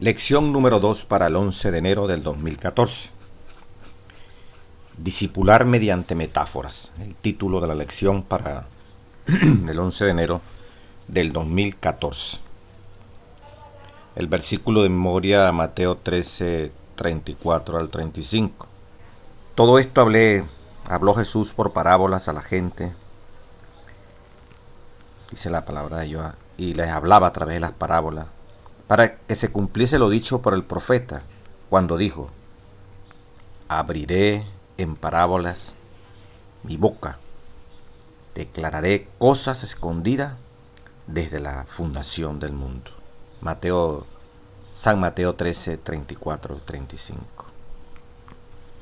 Lección número 2 para el 11 de enero del 2014. Discipular mediante metáforas. El título de la lección para el 11 de enero del 2014. El versículo de memoria, Mateo 13, 34 al 35. Todo esto habló Jesús por parábolas a la gente, dice la palabra de Dios, y les hablaba a través de las parábolas, para que se cumpliese lo dicho por el profeta, cuando dijo: abriré en parábolas mi boca, declararé cosas escondidas desde la fundación del mundo. San Mateo 13, 34, 35.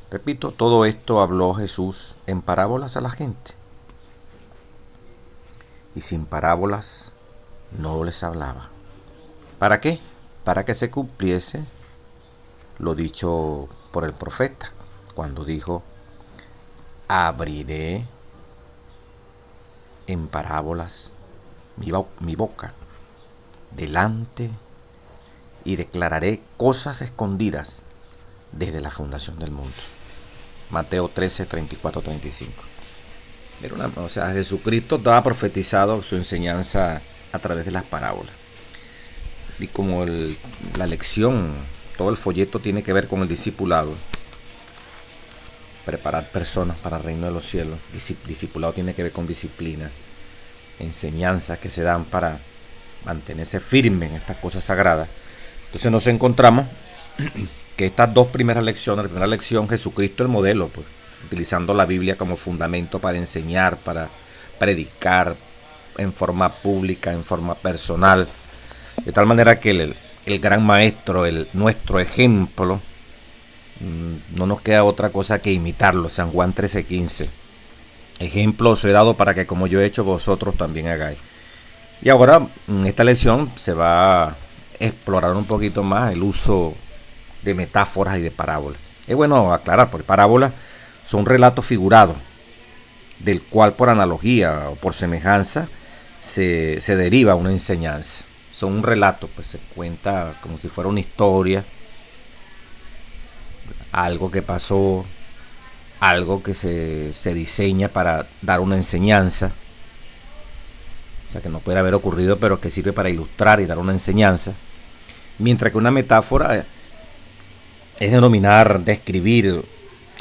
Repito, todo esto habló Jesús en parábolas a la gente. Y sin parábolas no les hablaba. ¿Para qué? Para que se cumpliese lo dicho por el profeta, cuando dijo: abriré en parábolas mi boca delante y declararé cosas escondidas desde la fundación del mundo. Mateo 13, 34, 35. Jesucristo estaba profetizado su enseñanza a través de las parábolas. Y como la lección, todo el folleto tiene que ver con el discipulado, preparar personas para el reino de los cielos. Discipulado tiene que ver con disciplina, enseñanzas que se dan para mantenerse firme en estas cosas sagradas. Entonces nos encontramos que estas dos primeras lecciones, la primera lección, Jesucristo el modelo, pues, utilizando la Biblia como fundamento para enseñar, para predicar en forma pública, en forma personal, de tal manera que el gran maestro, nuestro ejemplo, no nos queda otra cosa que imitarlo. San Juan 13:15. Ejemplo os he dado para que como yo he hecho, vosotros también hagáis. Y ahora en esta lección se va a explorar un poquito más el uso de metáforas y de parábolas. Es bueno aclarar, porque parábolas son relatos figurados, del cual por analogía o por semejanza se deriva una enseñanza. Son un relato, pues se cuenta como si fuera una historia, algo que pasó, algo que se diseña para dar una enseñanza, o sea, que no puede haber ocurrido, pero que sirve para ilustrar y dar una enseñanza. Mientras que una metáfora es denominar, describir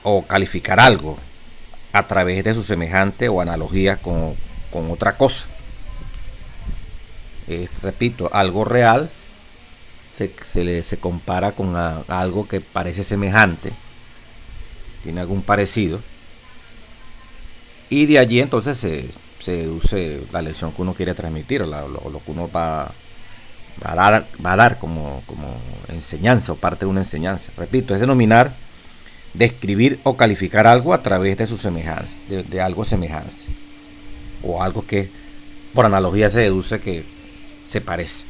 o calificar algo a través de su semejante o analogía con otra cosa. Repito, algo real se compara con algo que parece semejante, tiene algún parecido, y de allí entonces se deduce la lección que uno quiere transmitir, o lo que uno va a dar como enseñanza o parte de una enseñanza. Repito, es denominar, describir o calificar algo a través de su semejanza, de algo semejante, o algo que por analogía se deduce que se parece.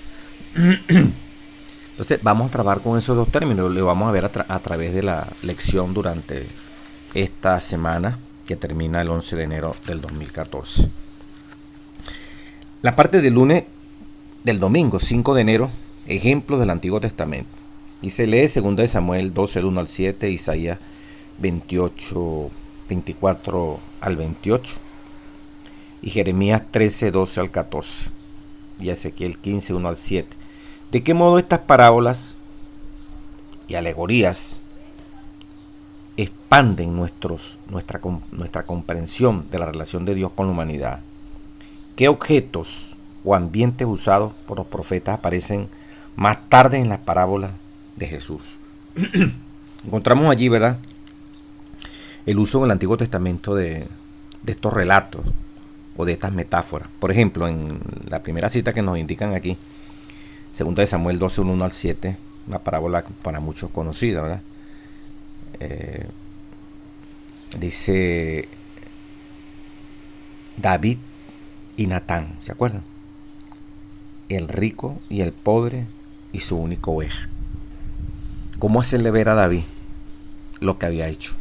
Entonces vamos a trabajar con esos dos términos, lo vamos a ver a través de la lección durante esta semana que termina el 11 de enero del 2014. La parte del lunes, del domingo 5 de enero, ejemplos del Antiguo Testamento. Y se lee 2 de Samuel 12, el 1 al 7, Isaías 28, 24 al 28, y Jeremías 13, 12 al 14, y Ezequiel 15, 1 al 7. ¿De qué modo estas parábolas y alegorías expanden nuestra comprensión de la relación de Dios con la humanidad? ¿Qué objetos o ambientes usados por los profetas aparecen más tarde en las parábolas de Jesús? Encontramos allí, ¿verdad?, el uso en el Antiguo Testamento de estos relatos o de estas metáforas. Por ejemplo, en la primera cita que nos indican aquí, 2 de Samuel 12, 1 al 7, una parábola para muchos conocida, ¿verdad? Dice David y Natán, ¿se acuerdan? El rico y el pobre y su única oveja. ¿Cómo hacerle ver a David lo que había hecho?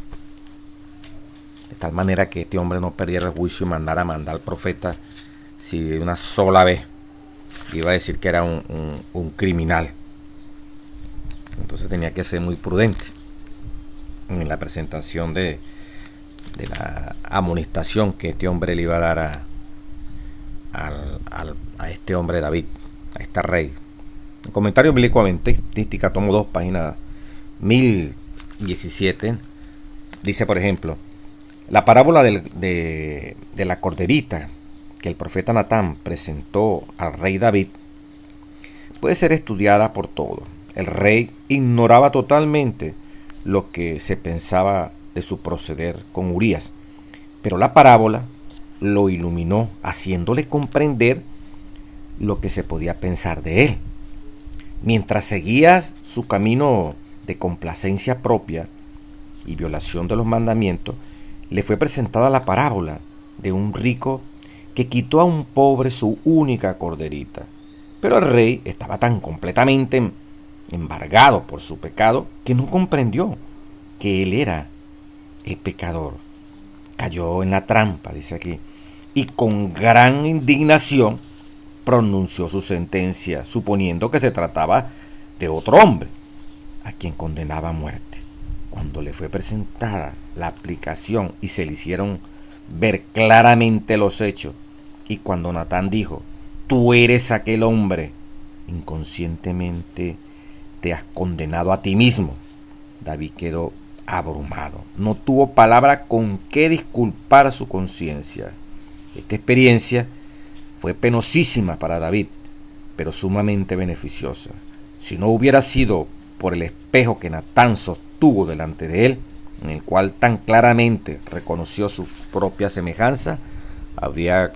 De tal manera que este hombre no perdiera el juicio y mandara a mandar al profeta, si de una sola vez iba a decir que era un criminal. Entonces tenía que ser muy prudente en la presentación de la amonestación que este hombre le iba a dar a este hombre David, a este rey. El comentario bíblico adventística, tomo 2, página 1017, dice, por ejemplo, la parábola de la corderita que el profeta Natán presentó al rey David puede ser estudiada por todos. El rey ignoraba totalmente lo que se pensaba de su proceder con Urías, pero la parábola lo iluminó, haciéndole comprender lo que se podía pensar de él. Mientras seguía su camino de complacencia propia y violación de los mandamientos, le fue presentada la parábola de un rico que quitó a un pobre su única corderita. Pero el rey estaba tan completamente embargado por su pecado que no comprendió que él era el pecador. Cayó en la trampa, dice aquí, y con gran indignación pronunció su sentencia, suponiendo que se trataba de otro hombre, a quien condenaba a muerte. Cuando le fue presentada la aplicación y se le hicieron ver claramente los hechos, y cuando Natán dijo, tú eres aquel hombre, inconscientemente te has condenado a ti mismo, David quedó abrumado. No tuvo palabra con qué disculpar su conciencia. Esta experiencia fue penosísima para David, pero sumamente beneficiosa. Si no hubiera sido por el espejo que Natán sostuvo delante de él, en el cual tan claramente reconoció su propia semejanza, habría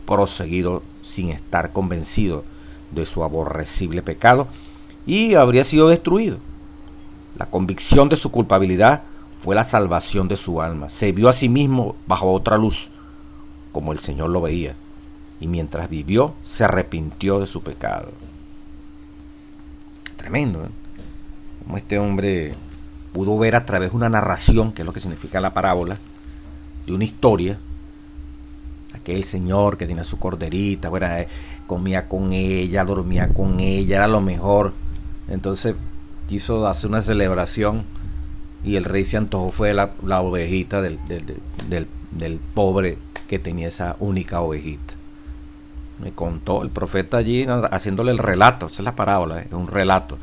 proseguido sin estar convencido de su aborrecible pecado y habría sido destruido. La convicción de su culpabilidad fue la salvación de su alma. Se vio a sí mismo bajo otra luz, como el Señor lo veía, y mientras vivió se arrepintió de su pecado. Tremendo, ¿eh? Como este hombre pudo ver a través de una narración, que es lo que significa la parábola, de una historia, aquel señor que tenía su corderita, bueno, comía con ella, dormía con ella, era lo mejor. Entonces quiso hacer una celebración y el rey se antojó fue la ovejita del pobre que tenía esa única ovejita. Me contó el profeta allí haciéndole el relato, esa es la parábola, es un relato.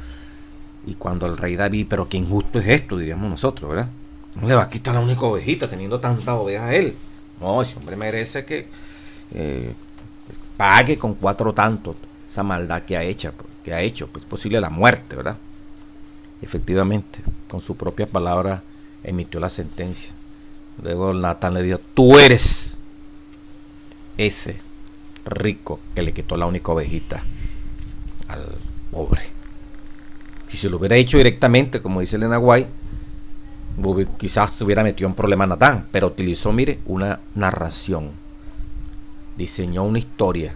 Y cuando el rey David, pero qué injusto es esto, diríamos nosotros, ¿verdad? No le va a quitar la única ovejita teniendo tantas ovejas a él. No, ese hombre merece que pague con 4 tantos esa maldad que ha hecho, pues posible la muerte, ¿verdad? Efectivamente, con su propia palabra emitió la sentencia. Luego Natán le dijo, tú eres ese rico que le quitó la única ovejita al pobre. Si se lo hubiera hecho directamente, como dice Elena White, quizás se hubiera metido en problema Natán, pero utilizó, mire, una narración. Diseñó una historia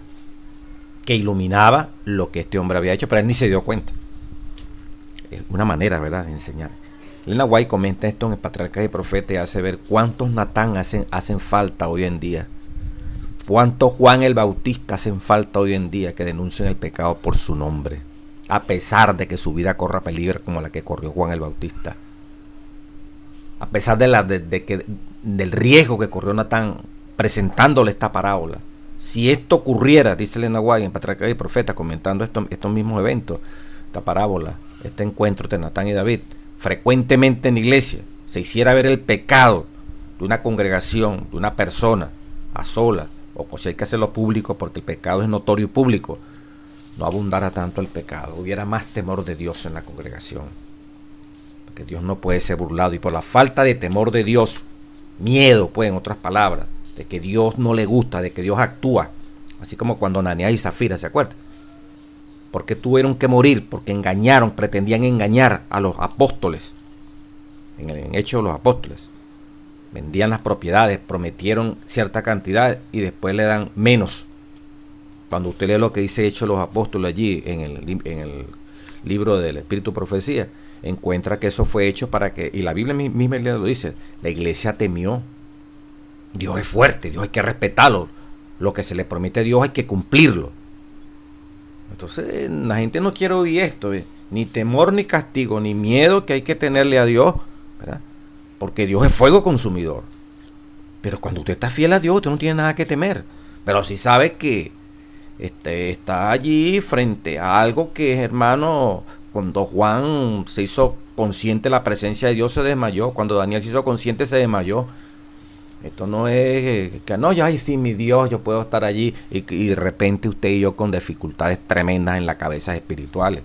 que iluminaba lo que este hombre había hecho, pero él ni se dio cuenta. Es una manera, ¿verdad?, de enseñar. Elena White comenta esto en el Patriarca y Profeta y hace ver cuántos Natán hacen falta hoy en día. Cuántos Juan el Bautista hacen falta hoy en día que denuncien el pecado por su nombre, a pesar de que su vida corra peligro como la que corrió Juan el Bautista. A pesar del riesgo que corrió Natán presentándole esta parábola. Si esto ocurriera, dice Elena White en Patriarca y Profeta, comentando estos mismos eventos, esta parábola, este encuentro entre Natán y David, frecuentemente en la iglesia, se hiciera ver el pecado de una congregación, de una persona, a sola, o si hay que hacerlo público porque el pecado es notorio y público, no abundara tanto el pecado, hubiera más temor de Dios en la congregación. Porque Dios no puede ser burlado, y por la falta de temor de Dios, miedo, pues, en otras palabras, de que Dios no le gusta, de que Dios actúa, así como cuando Ananías y Zafira, ¿se acuerdan? Porque tuvieron que morir, porque pretendían engañar a los apóstoles, en Hechos de los Apóstoles. Vendían las propiedades, prometieron cierta cantidad y después le dan menos. Cuando usted lee lo que dice Hechos de los Apóstoles allí en el libro del Espíritu Profecía, encuentra que eso fue hecho para que, y la Biblia misma lo dice, la iglesia temió. Dios es fuerte, Dios hay que respetarlo. Lo que se le promete a Dios hay que cumplirlo. Entonces la gente no quiere oír esto. ni temor ni castigo, ni miedo que hay que tenerle a Dios, ¿verdad? Porque Dios es fuego consumidor. Pero cuando usted está fiel a Dios, usted no tiene nada que temer. Pero si sabe que está allí frente a algo que, hermano, cuando Juan se hizo consciente de la presencia de Dios, se desmayó. Cuando Daniel se hizo consciente, se desmayó. Esto no es que no, ya, ay, sí, mi Dios, yo puedo estar allí y de repente usted y yo con dificultades tremendas en las cabezas espirituales.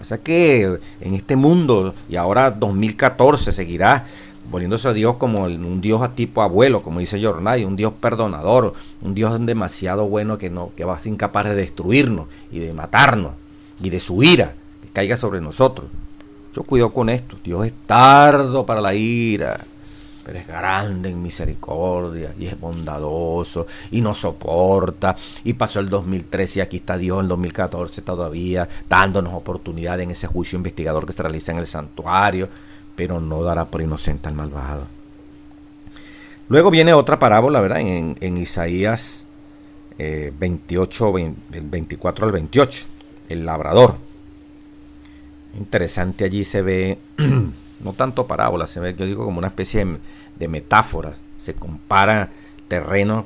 O sea que en este mundo, y ahora 2014, seguirá volviéndose a Dios como un Dios a tipo abuelo, como dice Jornay, un Dios perdonador, un Dios demasiado bueno que va a ser incapaz de destruirnos y de matarnos y de su ira que caiga sobre nosotros. Yo cuido con esto. Dios es tardo para la ira, pero es grande en misericordia y es bondadoso y nos soporta. Y pasó el 2013 y aquí está Dios en el 2014 todavía dándonos oportunidad en ese juicio investigador que se realiza en el santuario, pero no dará por inocente al malvado. Luego viene otra parábola, ¿verdad? En Isaías 28, 24 al 28, el labrador. Interesante, allí se ve, no tanto parábola, se ve, yo digo, como una especie de metáfora. Se compara el terreno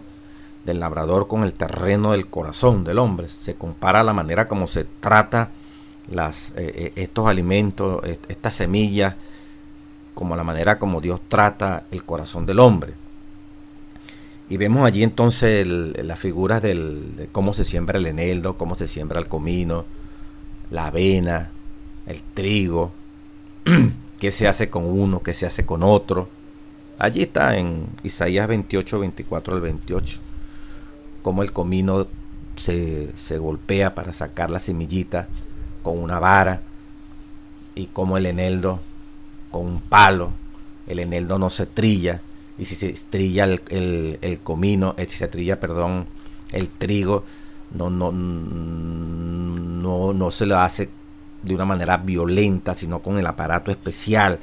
del labrador con el terreno del corazón del hombre. Se compara la manera como se trata estos alimentos, estas semillas, como la manera como Dios trata el corazón del hombre. Y vemos allí entonces las figuras de cómo se siembra el eneldo, cómo se siembra el comino, la avena, el trigo, qué se hace con uno, qué se hace con otro. Allí está en Isaías 28, 24 al 28, cómo el comino se golpea para sacar la semillita con una vara, y cómo el eneldo con un palo. El eneldo no se trilla, y si se trilla el comino, si se trilla, perdón, el trigo, no se lo hace de una manera violenta, sino con el aparato especial.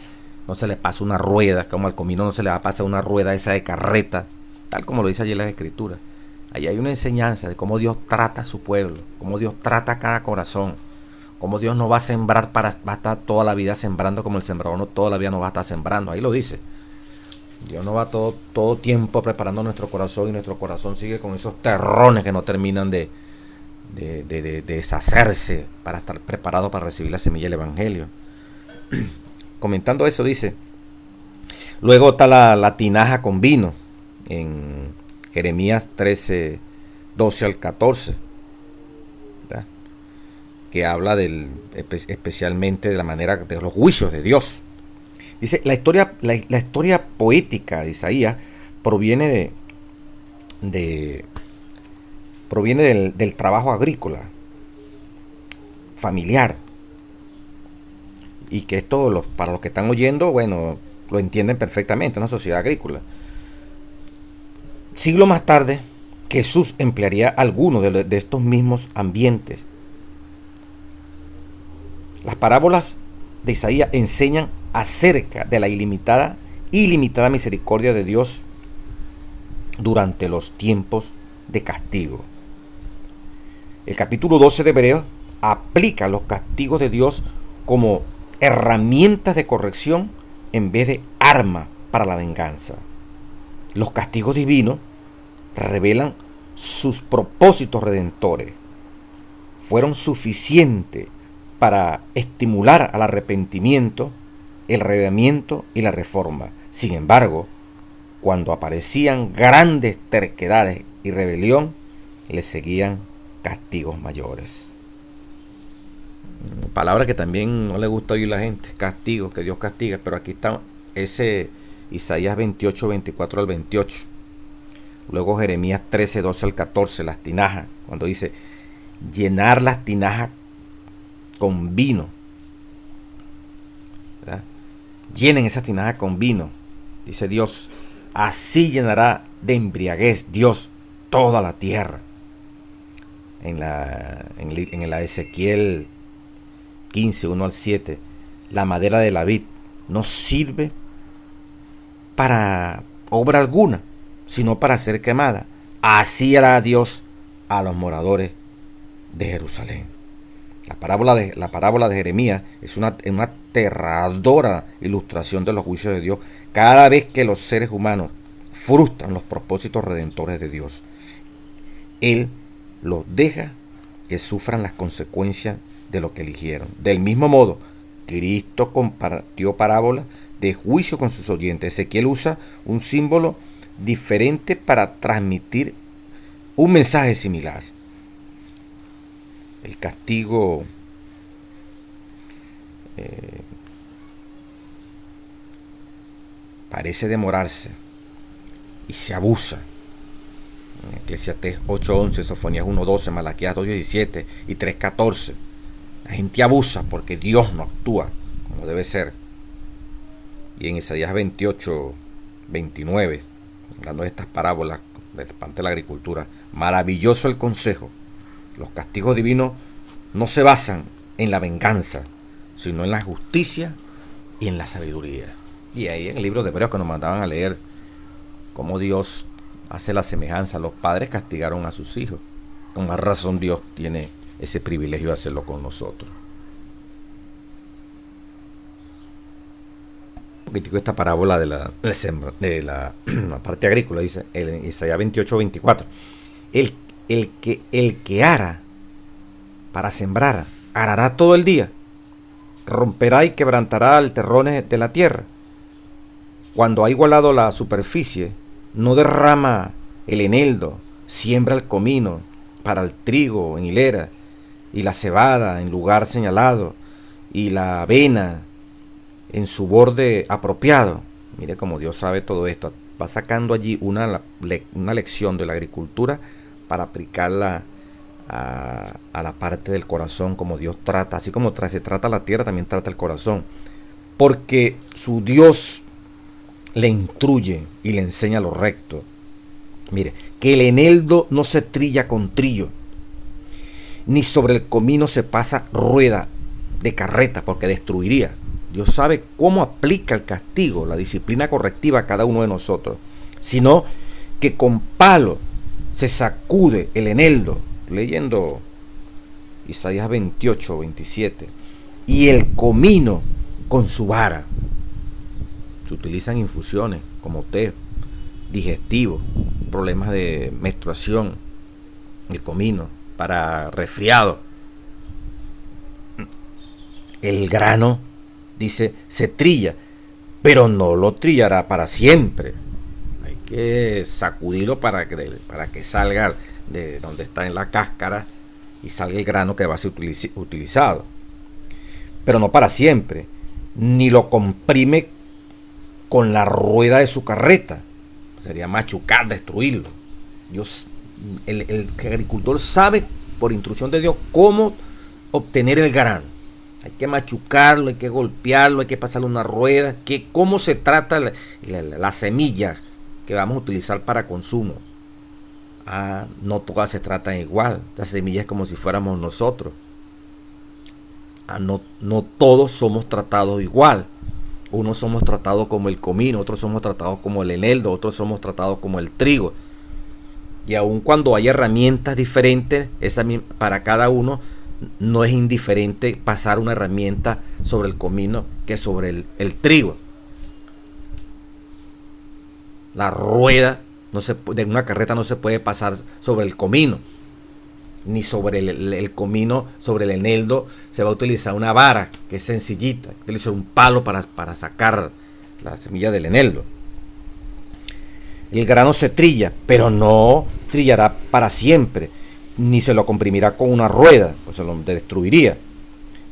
No se le pasa una rueda, como al comino no se le va a pasar una rueda esa de carreta, tal como lo dice allí en las escrituras. Ahí hay una enseñanza de cómo Dios trata a su pueblo, cómo Dios trata a cada corazón, cómo Dios no va a sembrar va a estar toda la vida sembrando, como el sembrador no toda la vida nos va a estar sembrando. Ahí lo dice. Dios no va todo tiempo preparando nuestro corazón, y nuestro corazón sigue con esos terrones que no terminan de deshacerse para estar preparado para recibir la semilla del Evangelio. Comentando eso dice, luego está la tinaja con vino en Jeremías 13, 12 al 14, ¿verdad? Que habla especialmente de la manera de los juicios de Dios. Dice, la historia poética de Isaías proviene del trabajo agrícola, familiar. Y que esto, para los que están oyendo, bueno, lo entienden perfectamente, una sociedad agrícola. Siglos más tarde, Jesús emplearía algunos de estos mismos ambientes. Las parábolas de Isaías enseñan acerca de la ilimitada misericordia de Dios durante los tiempos de castigo. El capítulo 12 de Hebreos aplica los castigos de Dios como herramientas de corrección en vez de arma para la venganza. Los castigos divinos revelan sus propósitos redentores. Fueron suficientes para estimular al arrepentimiento, el relevamiento y la reforma. Sin embargo, cuando aparecían grandes terquedades y rebelión, le seguían castigos mayores. Palabra que también no le gusta oír a la gente, castigo, que Dios castiga, pero aquí está ese Isaías 28, 24 al 28. Luego Jeremías 13, 12 al 14, las tinajas, cuando dice, llenar las tinajas con vino, ¿verdad? Llenen esas tinajas con vino, dice Dios, así llenará de embriaguez Dios toda la tierra. En la Ezequiel 15, 1 al 7, la madera de la vid no sirve para obra alguna, sino para ser quemada. Así hará Dios a los moradores de Jerusalén. La parábola de Jeremías es una aterradora ilustración de los juicios de Dios cada vez que los seres humanos frustran los propósitos redentores de Dios. Él los deja que sufran las consecuencias de lo que eligieron. Del mismo modo, Cristo compartió parábolas de juicio con sus oyentes. Ezequiel usa un símbolo diferente para transmitir un mensaje similar. El castigo parece demorarse y se abusa. En Eclesiastés 8:11, Sofonías 1:12, Malaquías 2:17 y 3:14. La gente abusa porque Dios no actúa como debe ser. Y en Isaías 28:29, hablando de estas parábolas de parte de la agricultura, maravilloso el consejo. Los castigos divinos no se basan en la venganza, sino en la justicia y en la sabiduría. Y ahí en el libro de Hebreos que nos mandaban a leer cómo Dios hace la semejanza. Los padres castigaron a sus hijos. Con más razón Dios tiene ese privilegio de hacerlo con nosotros. Esta parábola de la parte agrícola, dice en Isaías 28:24. El que ara para sembrar, arará todo el día, romperá y quebrantará alterrones de la tierra. Cuando ha igualado la superficie, no derrama el eneldo, siembra el comino para el trigo en hilera, y la cebada en lugar señalado, y la avena en su borde apropiado. Mire cómo Dios sabe todo esto. Va sacando allí una lección de la agricultura para aplicarla a la parte del corazón, como Dios trata. Así como se trata la tierra, también trata el corazón. Porque su Dios le instruye y le enseña lo recto. Mire, que el eneldo no se trilla con trillo, ni sobre el comino se pasa rueda de carreta, porque destruiría. Dios sabe cómo aplica el castigo, la disciplina correctiva a cada uno de nosotros, sino que con palo se sacude el eneldo, leyendo Isaías 28:27, y el comino con su vara. Se utilizan infusiones como té, digestivos, problemas de menstruación, el comino, para resfriado. El grano, dice, se trilla, pero no lo trillará para siempre. Hay que sacudirlo para que salga de donde está en la cáscara y salga el grano que va a ser utilizado. Pero no para siempre. Ni lo comprime con la rueda de su carreta. Sería machucar, destruirlo. El agricultor sabe por instrucción de Dios cómo obtener el grano. Hay que machucarlo, hay que golpearlo, hay que pasarle una rueda. ¿Cómo se trata la semilla que vamos a utilizar para consumo? No todas se tratan igual. La semilla es como si fuéramos nosotros. No todos somos tratados igual. Unos somos tratados como el comino, otros somos tratados como el eneldo, otros somos tratados como el trigo. Y aun cuando hay herramientas diferentes, para cada uno, no es indiferente pasar una herramienta sobre el comino que sobre el trigo. La rueda de una carreta no se puede pasar sobre el comino, ni sobre el comino, sobre el eneldo se va a utilizar una vara que es sencillita, utiliza un palo para sacar la semilla del eneldo. El grano se trilla, pero no trillará para siempre, ni se lo comprimirá con una rueda, pues se lo destruiría,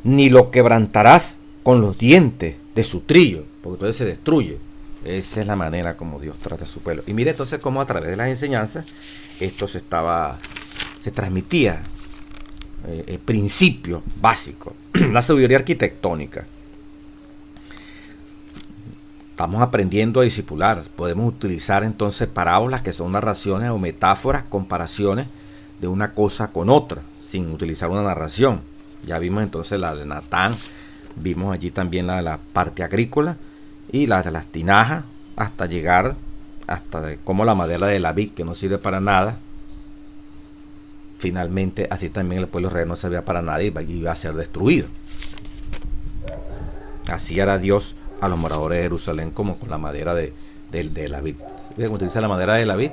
ni lo quebrantarás con los dientes de su trillo, porque entonces se destruye. Esa es la manera como Dios trata a su pueblo. Y mire entonces cómo a través de las enseñanzas esto se transmitía el principio básico, la sabiduría arquitectónica. Estamos aprendiendo a discipular. Podemos utilizar entonces parábolas, que son narraciones o metáforas, comparaciones de una cosa con otra, sin utilizar una narración. Ya vimos entonces la de Natán, vimos allí también la de la parte agrícola y la de las tinajas, hasta llegar hasta como la madera de la vid, que no sirve para nada, finalmente así también el pueblo de Israel no servía para nada y iba a ser destruido. Así hará Dios a los moradores de Jerusalén como con la madera de la vid. Como te dice, la madera de la vid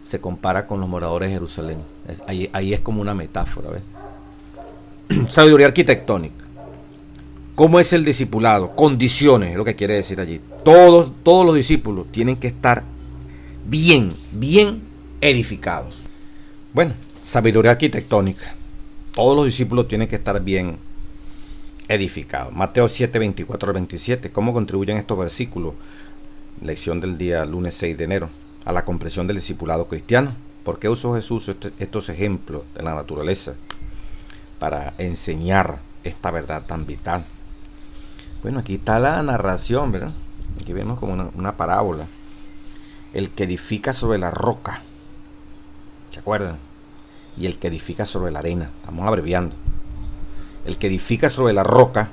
se compara con los moradores de Jerusalén. Ahí es como una metáfora, ¿ves? Sabiduría arquitectónica. ¿Cómo es el discipulado? Condiciones, es lo que quiere decir allí. Todos los discípulos tienen que estar bien edificados. Bueno, sabiduría arquitectónica. Todos los discípulos tienen que estar bien edificados. Mateo 7, 24 al 27. ¿Cómo contribuyen estos versículos? Lección del día lunes 6 de enero. A la comprensión del discipulado cristiano. ¿Por qué usó Jesús estos ejemplos de la naturaleza para enseñar esta verdad tan vital? Bueno, aquí está la narración, ¿verdad? Aquí vemos como una parábola. El que edifica sobre la roca, ¿se acuerdan? Y el que edifica sobre la arena. Estamos abreviando. El que edifica sobre la roca,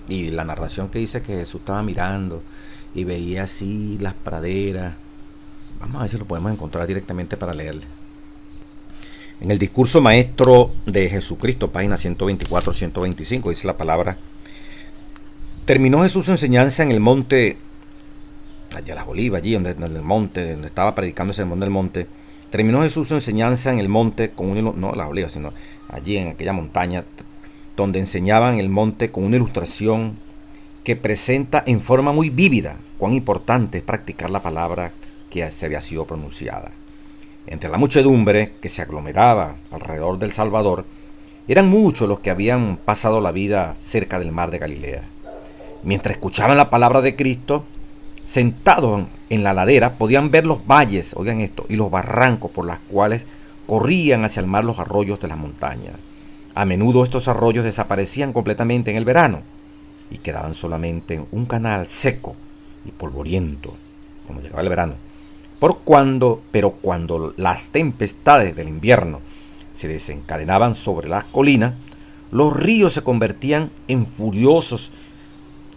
y la narración que dice que Jesús estaba mirando y veía así las praderas. Vamos a ver si lo podemos encontrar directamente para leerle. En el discurso maestro de Jesucristo, página 124-125, dice la palabra: terminó Jesús su enseñanza en el monte de las Olivas, allí en el monte, donde estaba predicando ese sermón del monte. Terminó Jesús su enseñanza en el monte con no las Olivas, sino allí en aquella montaña, donde enseñaban el monte con una ilustración que presenta en forma muy vívida cuán importante es practicar la palabra que se había sido pronunciada. Entre la muchedumbre que se aglomeraba alrededor del Salvador, eran muchos los que habían pasado la vida cerca del mar de Galilea. Mientras escuchaban la palabra de Cristo, sentados en la ladera, podían ver los valles, oigan esto, y los barrancos por los cuales corrían hacia el mar los arroyos de las montañas. A menudo estos arroyos desaparecían completamente en el verano y quedaban solamente en un canal seco y polvoriento cuando llegaba el verano. Pero cuando las tempestades del invierno se desencadenaban sobre las colinas, los ríos se convertían en furiosos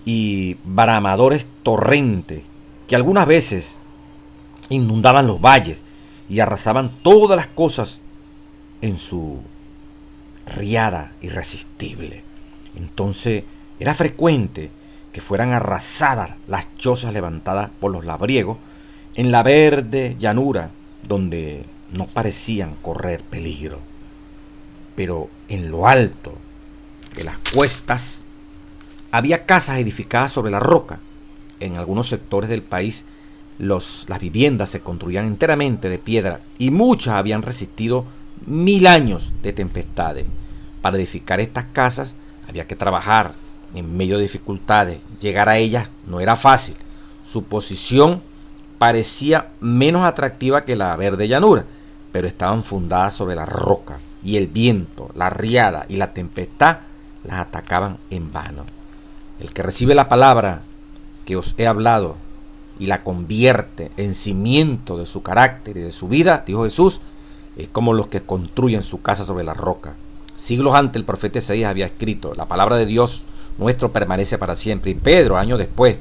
y bramadores torrentes que algunas veces inundaban los valles y arrasaban todas las cosas en su riada irresistible. Entonces era frecuente que fueran arrasadas las chozas levantadas por los labriegos en la verde llanura donde no parecían correr peligro. Pero en lo alto de las cuestas había casas edificadas sobre la roca. En algunos sectores del país las viviendas se construían enteramente de piedra y muchas habían resistido 1000 años de tempestades. Para edificar estas casas había que trabajar en medio de dificultades. Llegar a ellas no era fácil. Su posición parecía menos atractiva que la verde llanura, pero estaban fundadas sobre la roca, y el viento, la riada y la tempestad las atacaban en vano. El que recibe la palabra que os he hablado y la convierte en cimiento de su carácter y de su vida, dijo Jesús, es como los que construyen su casa sobre la roca. Siglos antes el profeta Isaías había escrito: la palabra de Dios nuestro permanece para siempre. Y Pedro, años después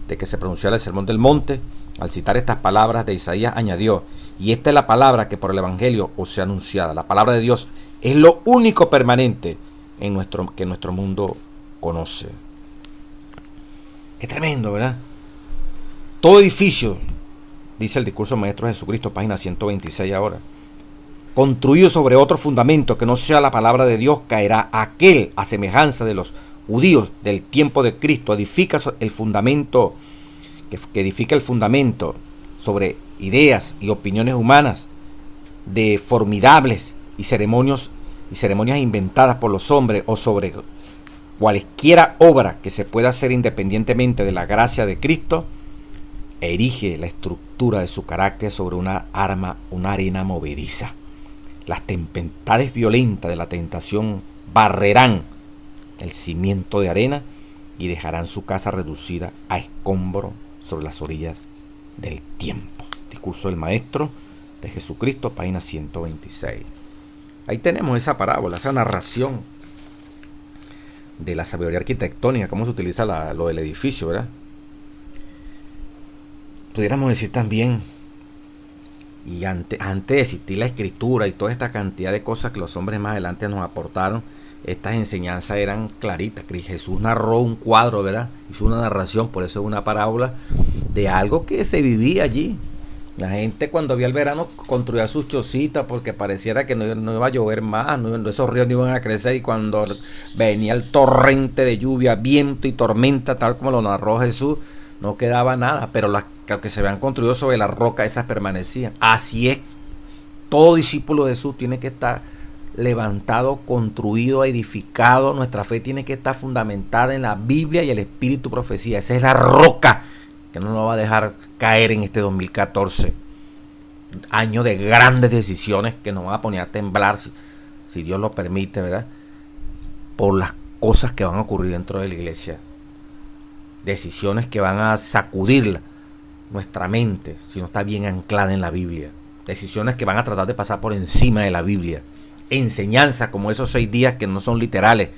de que se pronunciara el sermón del monte, al citar estas palabras de Isaías, añadió: y esta es la palabra que por el Evangelio os sea anunciada. La palabra de Dios es lo único permanente que nuestro mundo conoce. Qué tremendo, ¿verdad? Todo edificio, dice el discurso maestro de Jesucristo, página 126 ahora, construido sobre otro fundamento que no sea la palabra de Dios, caerá. Aquel, a semejanza de los judíos del tiempo de Cristo, edifica el fundamento, que edifica el fundamento sobre ideas y opiniones humanas, de formidables y ceremonias inventadas por los hombres, o sobre cualquiera obra que se pueda hacer independientemente de la gracia de Cristo, erige la estructura de su carácter sobre una arena movediza. Las tempestades violentas de la tentación barrerán el cimiento de arena y dejarán su casa reducida a escombro sobre las orillas del tiempo. Discurso del Maestro de Jesucristo, página 126. Ahí tenemos esa parábola, esa narración de la sabiduría arquitectónica, cómo se utiliza lo del edificio, ¿verdad? Pudiéramos decir también Y antes de existir la escritura y toda esta cantidad de cosas que los hombres más adelante nos aportaron, estas enseñanzas eran claritas. Jesús narró un cuadro, ¿verdad? Hizo una narración, por eso es una parábola, de algo que se vivía allí. La gente cuando había el verano construía sus chocitas porque pareciera que no iba a llover más, esos ríos no iban a crecer, y cuando venía el torrente de lluvia, viento y tormenta, tal como lo narró Jesús, no quedaba nada, pero las que se habían construido sobre la roca, esas permanecían. Así es, todo discípulo de Jesús tiene que estar levantado, construido, edificado. Nuestra fe tiene que estar fundamentada en la Biblia y el Espíritu Profecía. Esa es la roca que no nos va a dejar caer en este 2014. Año de grandes decisiones que nos van a poner a temblar, si Dios lo permite, ¿verdad? Por las cosas que van a ocurrir dentro de la iglesia. Decisiones que van a sacudir nuestra mente si no está bien anclada en la Biblia. Decisiones que van a tratar de pasar por encima de la Biblia. Enseñanza como esos 6 días que no son literales.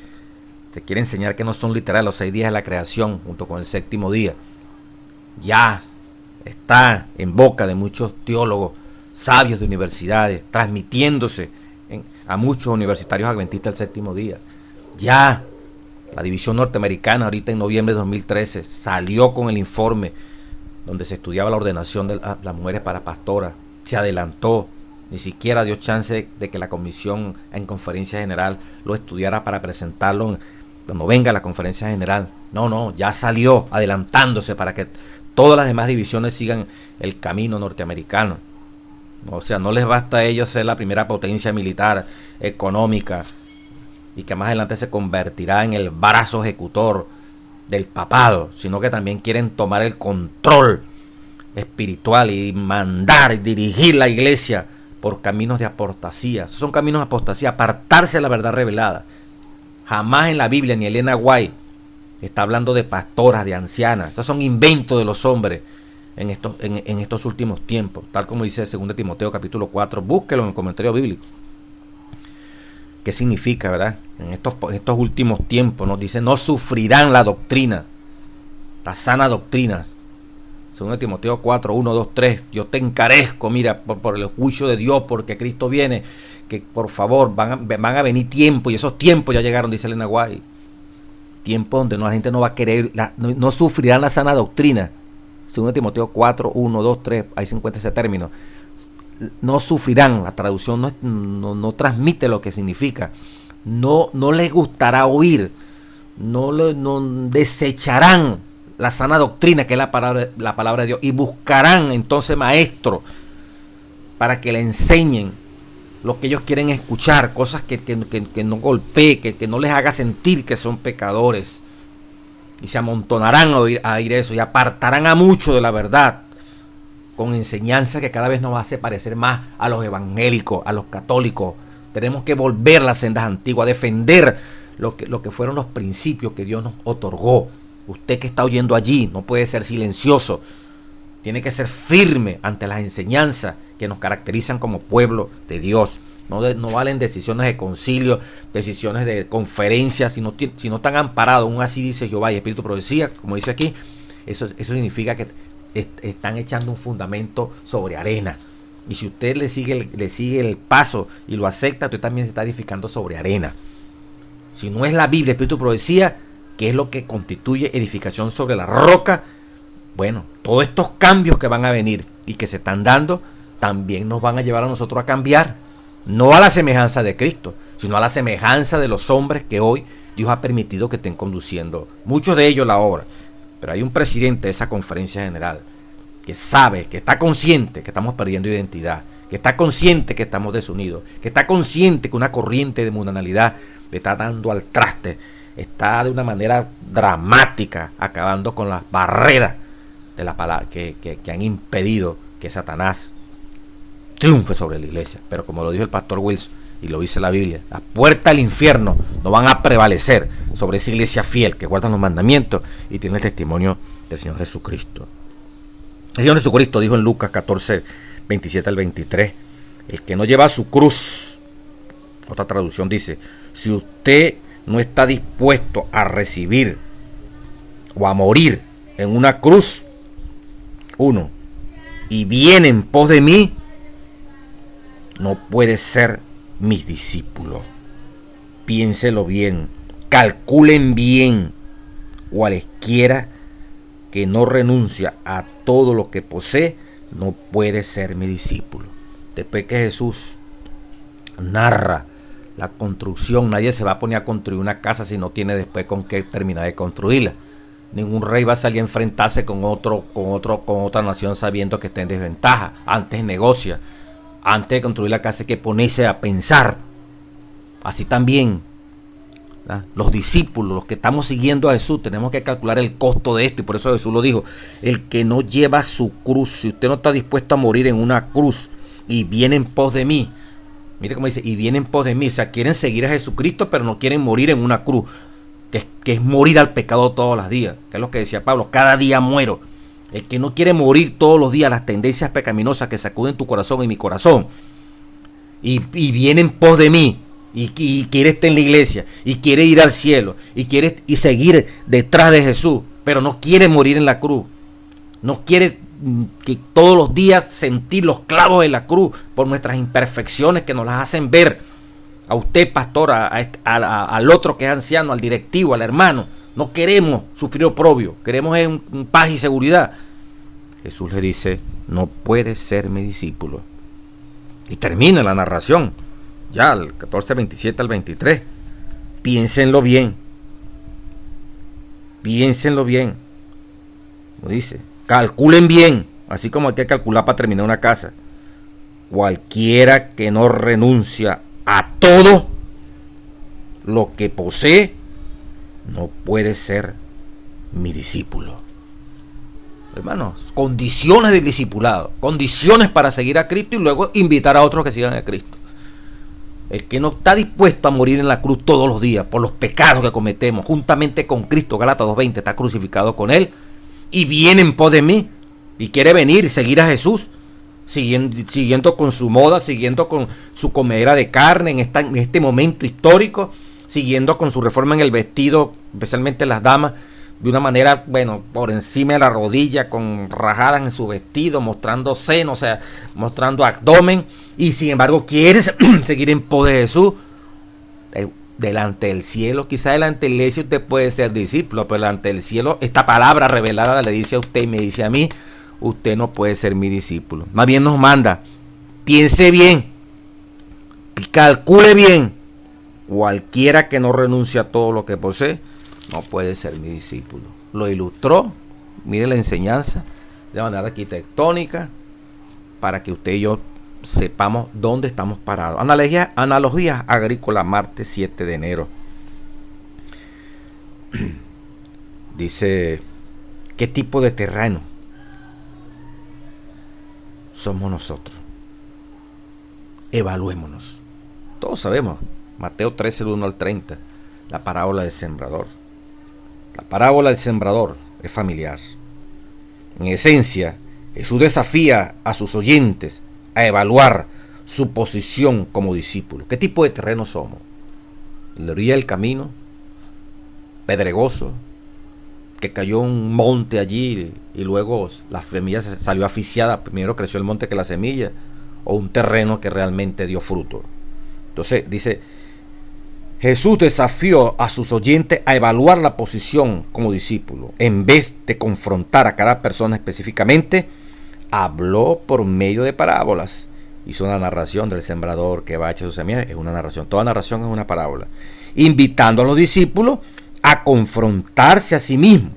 Se quiere enseñar que no son literales los 6 días de la creación junto con el 7º día. Ya está en boca de muchos teólogos, sabios de universidades, transmitiéndose a muchos universitarios adventistas el 7º día. Ya la división norteamericana ahorita en noviembre de 2013 salió con el informe donde se estudiaba la ordenación de las mujeres para pastoras. Se adelantó, ni siquiera dio chance de que la comisión en conferencia general lo estudiara para presentarlo cuando venga la conferencia general. No, ya salió adelantándose para que todas las demás divisiones sigan el camino norteamericano. O sea, no les basta a ellos ser la primera potencia militar, económica, y que más adelante se convertirá en el brazo ejecutor del papado, sino que también quieren tomar el control espiritual y mandar y dirigir la iglesia por caminos de apostasía. Esos son caminos de apostasía, apartarse de la verdad revelada. Jamás en la Biblia ni Elena White está hablando de pastoras, de ancianas. Esos son inventos de los hombres en estos últimos tiempos, tal como dice 2 Timoteo capítulo 4. Búsquelo en el comentario bíblico. ¿Qué significa, verdad? En estos últimos tiempos nos dice: no sufrirán la doctrina, la sana doctrina. 2 Timoteo 4, 1, 2, 3. Yo te encarezco, mira, por el juicio de Dios, porque Cristo viene, que por favor van a venir tiempos, y esos tiempos ya llegaron, dice Elena White. Tiempos donde la gente no va a querer, no sufrirán la sana doctrina. 2 Timoteo 4, 1, 2, 3, ahí se encuentra ese término. No sufrirán, la traducción no transmite lo que significa. No les gustará oír, no desecharán la sana doctrina, que es la palabra de Dios, y buscarán entonces maestros para que le enseñen lo que ellos quieren escuchar, cosas que no golpee, que no les haga sentir que son pecadores, y se amontonarán a oír eso, y apartarán a muchos de la verdad, con enseñanza que cada vez nos hace parecer más a los evangélicos, a los católicos. Tenemos que volver a las sendas antiguas, defender lo que fueron los principios que Dios nos otorgó. Usted que está oyendo allí no puede ser silencioso, tiene que ser firme ante las enseñanzas que nos caracterizan como pueblo de Dios. No valen decisiones de concilio, decisiones de conferencias, si no están amparados, un así dice Jehová y Espíritu Profecía, como dice aquí. Eso significa que están echando un fundamento sobre arena. Y si usted le sigue el paso y lo acepta, usted también se está edificando sobre arena. Si no es la Biblia, Espíritu Profecía, que es lo que constituye edificación sobre la roca, bueno, todos estos cambios que van a venir y que se están dando, también nos van a llevar a nosotros a cambiar. No a la semejanza de Cristo, sino a la semejanza de los hombres que hoy Dios ha permitido que estén conduciendo, muchos de ellos, la obra. Pero hay un presidente de esa conferencia general que sabe, que está consciente que estamos perdiendo identidad, que está consciente que estamos desunidos, que está consciente que una corriente de mundanalidad le está dando al traste, está de una manera dramática acabando con las barreras de la palabra que han impedido que Satanás triunfe sobre la iglesia. Pero como lo dijo el pastor Wilson y lo dice la Biblia, las puertas del infierno no van a prevalecer sobre esa iglesia fiel que guarda los mandamientos y tiene el testimonio del Señor Jesucristo. El Señor Jesucristo dijo en Lucas 14, 27 al 23, el que no lleva su cruz, otra traducción dice, si usted no está dispuesto a recibir o a morir en una cruz, y viene en pos de mí, no puede ser mis discípulos. Piénselo bien, calculen bien. Cualesquiera que no renuncia a todo lo que posee, no puede ser mi discípulo. Después que Jesús narra la construcción, nadie se va a poner a construir una casa si no tiene después con qué terminar de construirla. Ningún rey va a salir a enfrentarse con otra nación sabiendo que está en desventaja. Antes negocia. Antes de construir la casa hay que ponerse a pensar. Así también, ¿verdad? Los discípulos, los que estamos siguiendo a Jesús, tenemos que calcular el costo de esto. Y por eso Jesús lo dijo: el que no lleva su cruz, si usted no está dispuesto a morir en una cruz y viene en pos de mí. Mire cómo dice, y viene en pos de mí. O sea, quieren seguir a Jesucristo, pero no quieren morir en una cruz. Que es morir al pecado todos los días, que es lo que decía Pablo: cada día muero. El que no quiere morir todos los días las tendencias pecaminosas que sacuden tu corazón y mi corazón, y viene en pos de mí, y quiere estar en la iglesia, y quiere ir al cielo, y quiere seguir detrás de Jesús, pero no quiere morir en la cruz, no quiere que todos los días sentir los clavos de la cruz por nuestras imperfecciones que nos las hacen ver. A usted, pastor, al otro que es anciano, al directivo, al hermano. No queremos sufrir oprobio, queremos paz y seguridad. Jesús le dice: no puede ser mi discípulo. Y termina la narración, ya el 14, 27 al 23. Piénsenlo bien. Piénsenlo bien. Como dice, calculen bien, así como hay que calcular para terminar una casa. Cualquiera que no renuncia a todo lo que posee, no puede ser mi discípulo. Hermanos, condiciones del discipulado, condiciones para seguir a Cristo y luego invitar a otros que sigan a Cristo. El que no está dispuesto a morir en la cruz todos los días por los pecados que cometemos, juntamente con Cristo, Gálatas 2:20, está crucificado con Él, y viene en pos de mí, y quiere venir y seguir a Jesús, siguiendo con su moda, siguiendo con su comedera de carne en este momento histórico, siguiendo con su reforma en el vestido, especialmente las damas, de una manera, bueno, por encima de la rodilla, con rajadas en su vestido, mostrando senos, o sea, mostrando abdomen, y sin embargo quiere seguir en pos de Jesús. Delante del cielo, quizá delante de la iglesia usted puede ser discípulo, pero delante del cielo, esta palabra revelada le dice a usted y me dice a mí: usted no puede ser mi discípulo. Más bien nos manda: piense bien, calcule bien. Cualquiera que no renuncie a todo lo que posee, no puede ser mi discípulo. Lo ilustró, mire la enseñanza de manera arquitectónica, para que usted y yo sepamos dónde estamos parados. Analogía agrícola, martes 7 de enero. Dice: ¿qué tipo de terreno somos nosotros? Evaluémonos. Todos sabemos, Mateo 13, 1 al 30, la parábola del sembrador. La parábola del sembrador es familiar. En esencia, Jesús desafía a sus oyentes a evaluar su posición como discípulos. ¿Qué tipo de terreno somos? ¿La orilla del camino? ¿Pedregoso? Que cayó un monte allí y luego la semilla salió asfixiada, primero creció el monte que la semilla, o un terreno que realmente dio fruto. Entonces dice: Jesús desafió a sus oyentes a evaluar la posición como discípulo. En vez de confrontar a cada persona específicamente, habló por medio de parábolas. Hizo una narración del sembrador que va a echar su semilla. Es una narración, toda narración es una parábola, invitando a los discípulos a confrontarse a sí mismos,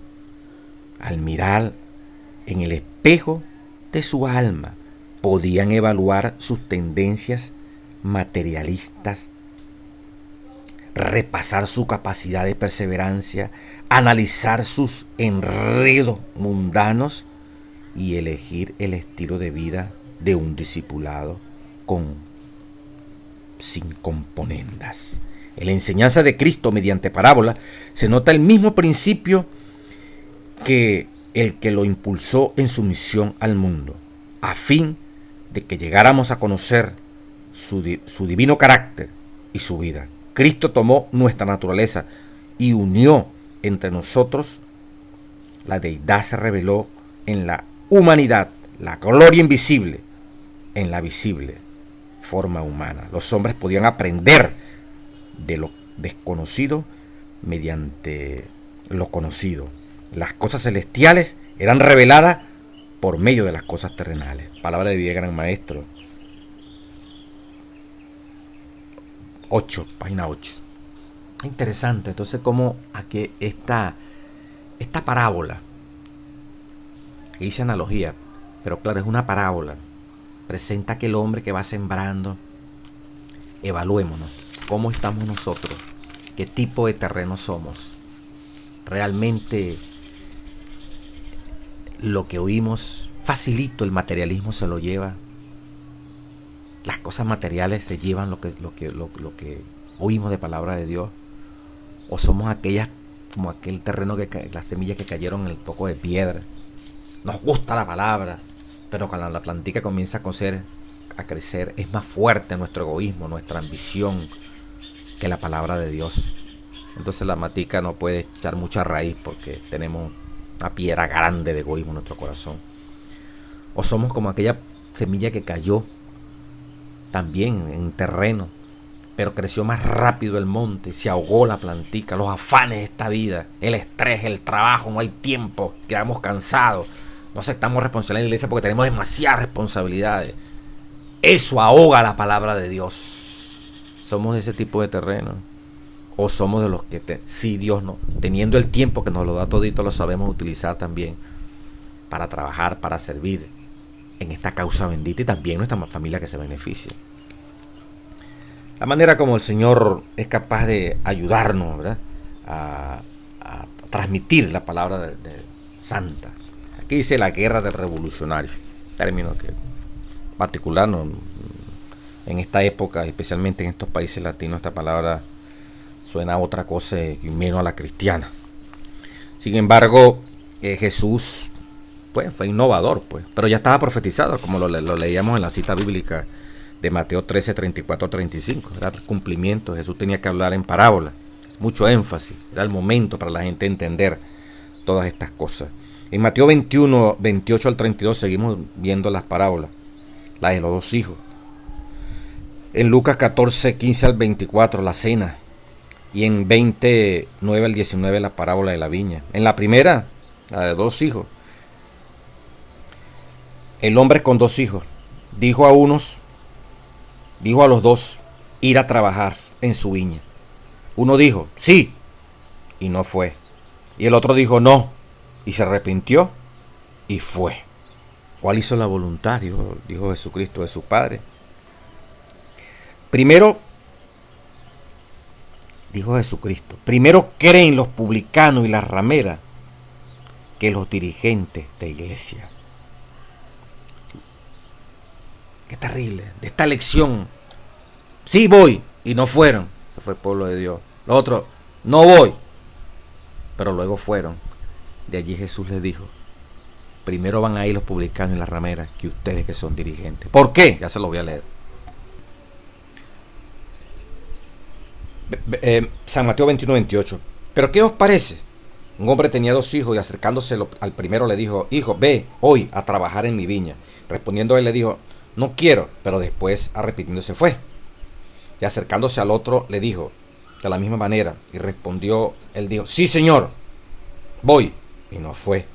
al mirar en el espejo de su alma. Podían evaluar sus tendencias materialistas, repasar su capacidad de perseverancia, analizar sus enredos mundanos y elegir el estilo de vida de un discipulado sin componendas. En la enseñanza de Cristo mediante parábola se nota el mismo principio que el que lo impulsó en su misión al mundo, a fin de que llegáramos a conocer su divino carácter y su vida. Cristo tomó nuestra naturaleza y unió entre nosotros. La deidad se reveló en la humanidad, la gloria invisible en la visible. forma humana. Los hombres podían aprender de lo desconocido mediante lo conocido. Las cosas celestiales eran reveladas por medio de las cosas terrenales. Palabra de vida, gran maestro. 8, página 8. Interesante, entonces, como aquí esta parábola, hice analogía, pero claro, es una parábola, presenta a aquel hombre que va sembrando. Evaluémonos, ¿cómo estamos nosotros? ¿Qué tipo de terreno somos? Realmente lo que oímos, facilito el materialismo se lo lleva. Las cosas materiales se llevan lo que oímos de palabra de Dios. O somos aquellas, como aquel terreno, las semillas que cayeron en el poco de piedra. Nos gusta la palabra, pero cuando la plantica comienza a crecer, es más fuerte nuestro egoísmo, nuestra ambición, que la palabra de Dios. Entonces la matica no puede echar mucha raíz porque tenemos una piedra grande de egoísmo en nuestro corazón. O somos como aquella semilla que cayó también en terreno, pero creció más rápido el monte, se ahogó la plantica, los afanes de esta vida, el estrés, el trabajo, no hay tiempo, quedamos cansados, no aceptamos responsabilidad en la iglesia porque tenemos demasiadas responsabilidades. Eso ahoga la palabra de Dios. ¿Somos de ese tipo de terreno? ¿O somos de los que, si Dios no, teniendo el tiempo que nos lo da todito, lo sabemos utilizar también para trabajar, para servir en esta causa bendita y también nuestra familia que se beneficie? La manera como el Señor es capaz de ayudarnos, ¿verdad?, a transmitir la palabra de santa. Aquí dice la guerra del revolucionario, término que particular, ¿no?, en esta época, especialmente en estos países latinos, esta palabra suena a otra cosa y menos a la cristiana. Sin embargo, Jesús fue innovador, pero ya estaba profetizado, como lo leíamos en la cita bíblica de Mateo 13, 34, 35. Era el cumplimiento. Jesús tenía que hablar en parábola, mucho énfasis, era el momento para la gente entender todas estas cosas. En Mateo 21, 28 al 32 seguimos viendo las parábolas, la de los dos hijos. En Lucas 14, 15 al 24, la cena. Y en 29 al 19, la parábola de la viña. En la primera, la de dos hijos. El hombre con dos hijos dijo a los dos, ir a trabajar en su viña. Uno dijo, sí, y no fue. Y el otro dijo, no, y se arrepintió, y fue. ¿Cuál hizo la voluntad? Dijo Jesucristo, de su Padre. Primero, dijo Jesucristo, primero creen los publicanos y las rameras que los dirigentes de iglesia. Qué terrible, de esta lección. Sí voy, y no fueron. Ese fue el pueblo de Dios. Los otros, no voy, pero luego fueron. De allí Jesús les dijo, primero van a ir los publicanos y las rameras que ustedes que son dirigentes. ¿Por qué? Ya se lo voy a leer. San Mateo 21, 28. ¿Pero qué os parece? Un hombre tenía dos hijos y acercándose al primero le dijo, hijo, ve hoy a trabajar en mi viña. Respondiendo él le dijo, no quiero, pero después arrepintiéndose fue. Y acercándose al otro le dijo de la misma manera, y respondió, él dijo, sí señor, voy, y no fue.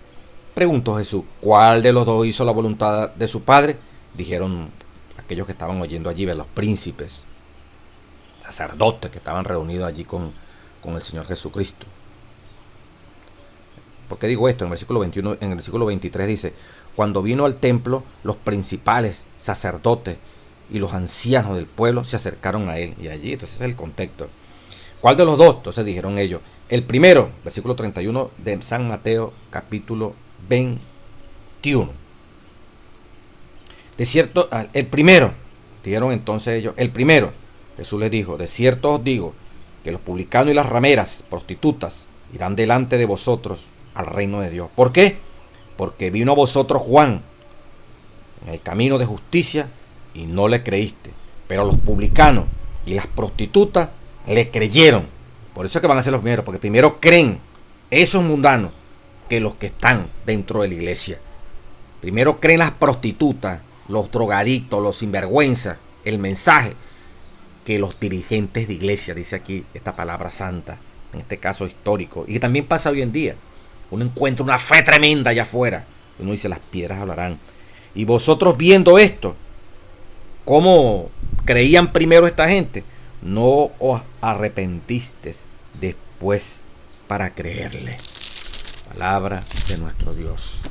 Preguntó Jesús, ¿cuál de los dos hizo la voluntad de su padre? Dijeron aquellos que estaban oyendo allí, los príncipes, sacerdotes que estaban reunidos allí con el Señor Jesucristo. ¿Por qué digo esto? En el versículo 21, en el versículo 23 dice, cuando vino al templo, los principales sacerdotes y los ancianos del pueblo se acercaron a él. Y allí, entonces ese es el contexto. ¿Cuál de los dos? Entonces dijeron ellos, el primero, versículo 31 de San Mateo, capítulo 21. De cierto, el primero, dijeron entonces ellos, el primero. Jesús les dijo, de cierto os digo, que los publicanos y las rameras, prostitutas, irán delante de vosotros al reino de Dios. ¿Por qué? Porque vino a vosotros Juan en el camino de justicia y no le creíste, pero los publicanos y las prostitutas le creyeron. Por eso es que van a ser los primeros, porque primero creen esos mundanos que los que están dentro de la iglesia. Primero creen las prostitutas, los drogadictos, los sinvergüenzas, el mensaje que los dirigentes de iglesia, dice aquí esta palabra santa, en este caso histórico, y que también pasa hoy en día. Uno encuentra una fe tremenda allá afuera. Uno dice, las piedras hablarán. Y vosotros viendo esto, ¿cómo creían primero esta gente? No os arrepentisteis después para creerle. Palabra de nuestro Dios.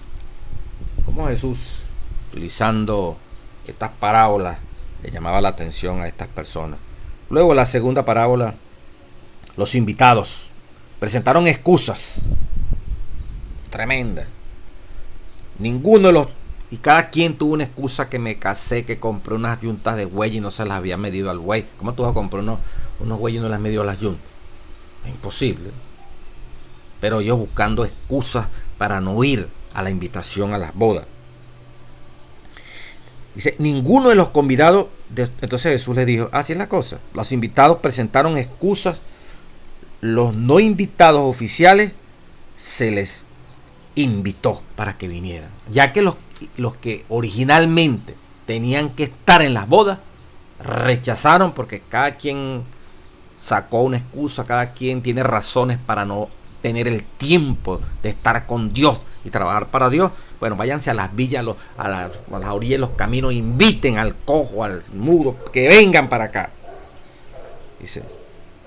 Como Jesús, utilizando estas parábolas, le llamaba la atención a estas personas. Luego la segunda parábola, los invitados presentaron excusas tremendas. Ninguno de los, y cada quien tuvo una excusa, que me casé, que compré unas yuntas de buey y no se las había medido al buey. ¿Cómo tú vas a comprar unos bueyes y no las has medido a las yuntas? Es imposible. Pero ellos buscando excusas para no ir a la invitación a las bodas. Dice, ninguno de los convidados, entonces Jesús les dijo, así es la cosa. Los invitados presentaron excusas, los no invitados oficiales se les invitó para que vinieran. Ya que los que originalmente tenían que estar en las bodas, rechazaron porque cada quien sacó una excusa, cada quien tiene razones para no tener el tiempo de estar con Dios y trabajar para Dios. Bueno, váyanse a las villas, a las orillas de los caminos, inviten al cojo, al mudo, que vengan para acá. Dice,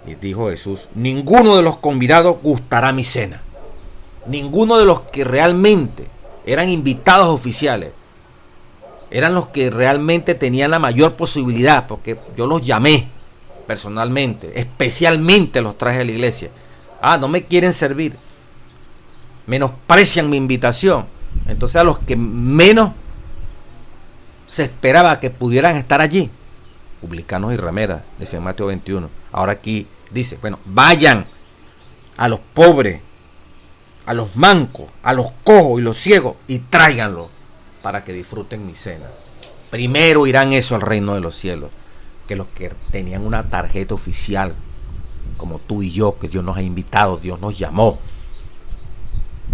y dijo Jesús, ninguno de los convidados gustará mi cena. Ninguno de los que realmente eran invitados oficiales, eran los que realmente tenían la mayor posibilidad, porque yo los llamé personalmente, especialmente los traje a la iglesia. No me quieren servir, menosprecian mi invitación. Entonces a los que menos se esperaba que pudieran estar allí, publicanos y rameras, dice en Mateo 21. Ahora aquí dice, bueno, vayan a los pobres, a los mancos, a los cojos y los ciegos, y tráiganlos para que disfruten mi cena. Primero irán eso al reino de los cielos, que los que tenían una tarjeta oficial, como tú y yo, que Dios nos ha invitado, Dios nos llamó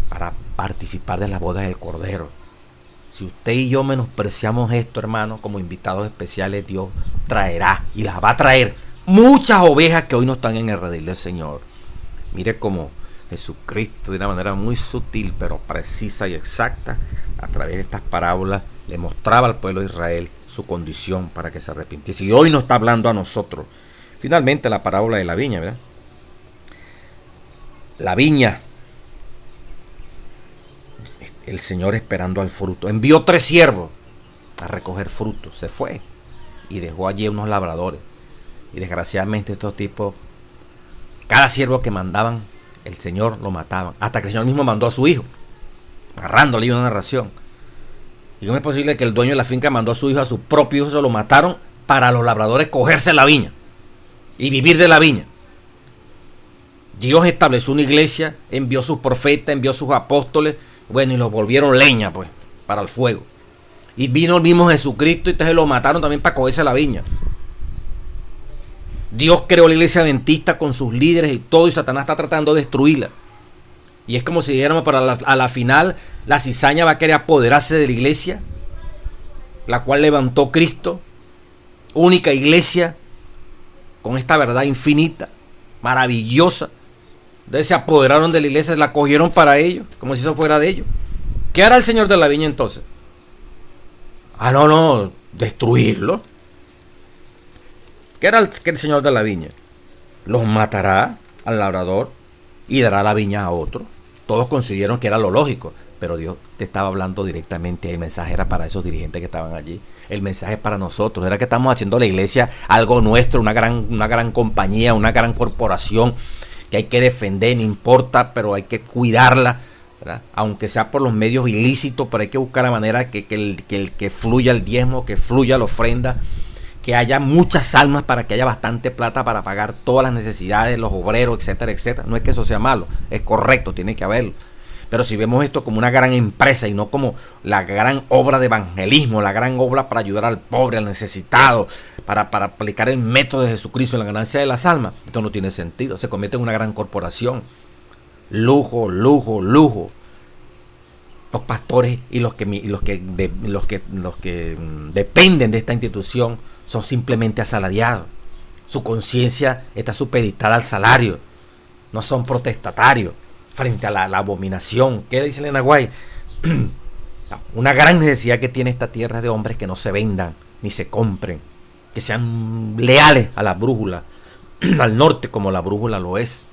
para participar de las bodas del Cordero. Si usted y yo menospreciamos esto, hermano, como invitados especiales, Dios traerá, y las va a traer, muchas ovejas que hoy no están en el redil del Señor. Mire cómo Jesucristo, de una manera muy sutil pero precisa y exacta, a través de estas parábolas, le mostraba al pueblo de Israel su condición para que se arrepintiese. Y hoy nos está hablando a nosotros. Finalmente, la parábola de la viña, ¿verdad? La viña, el Señor esperando al fruto. Envió 3 siervos a recoger frutos. Se fue y dejó allí unos labradores. Y desgraciadamente estos tipos, cada siervo que mandaban, el Señor lo mataban. Hasta que el Señor mismo mandó a su hijo, narrándole una narración. Y cómo es posible que el dueño de la finca mandó a su hijo, a su propio hijo, se lo mataron para los labradores cogerse la viña y vivir de la viña. Dios estableció una iglesia, envió sus profetas, envió sus apóstoles, bueno, y los volvieron leña, pues, para el fuego. Y vino el mismo Jesucristo y entonces lo mataron también para cogerse la viña. Dios creó la iglesia adventista con sus líderes y todo, y Satanás está tratando de destruirla. Y es como si dijéramos, a la final, la cizaña va a querer apoderarse de la iglesia, la cual levantó Cristo, única iglesia, con esta verdad infinita, maravillosa. Entonces se apoderaron de la iglesia, la cogieron para ellos, como si eso fuera de ellos. ¿Qué hará el Señor de la viña entonces? No, destruirlo. ¿Qué hará el Señor de la viña? Los matará al labrador y dará la viña a otro. Todos consideraron que era lo lógico, pero Dios te estaba hablando directamente. El mensaje era para esos dirigentes que estaban allí. El mensaje es para nosotros. Era que estamos haciendo la iglesia algo nuestro, una gran compañía, una gran corporación que hay que defender, no importa, pero hay que cuidarla, ¿verdad? Aunque sea por los medios ilícitos, pero hay que buscar la manera que fluya el diezmo, que fluya la ofrenda, que haya muchas almas para que haya bastante plata para pagar todas las necesidades, los obreros, etcétera, etcétera. No es que eso sea malo, es correcto, tiene que haberlo. Pero si vemos esto como una gran empresa y no como la gran obra de evangelismo, la gran obra para ayudar al pobre, al necesitado, para aplicar el método de Jesucristo en la ganancia de las almas, esto no tiene sentido. Se convierte en una gran corporación. Lujo, lujo, lujo. Los pastores y los que dependen de esta institución son simplemente asalariados. Su conciencia está supeditada al salario. No son protestatarios frente a la abominación. ¿Qué dice Elena White? Una gran necesidad que tiene esta tierra de hombres que no se vendan ni se compren, que sean leales a la brújula, al norte como la brújula lo es,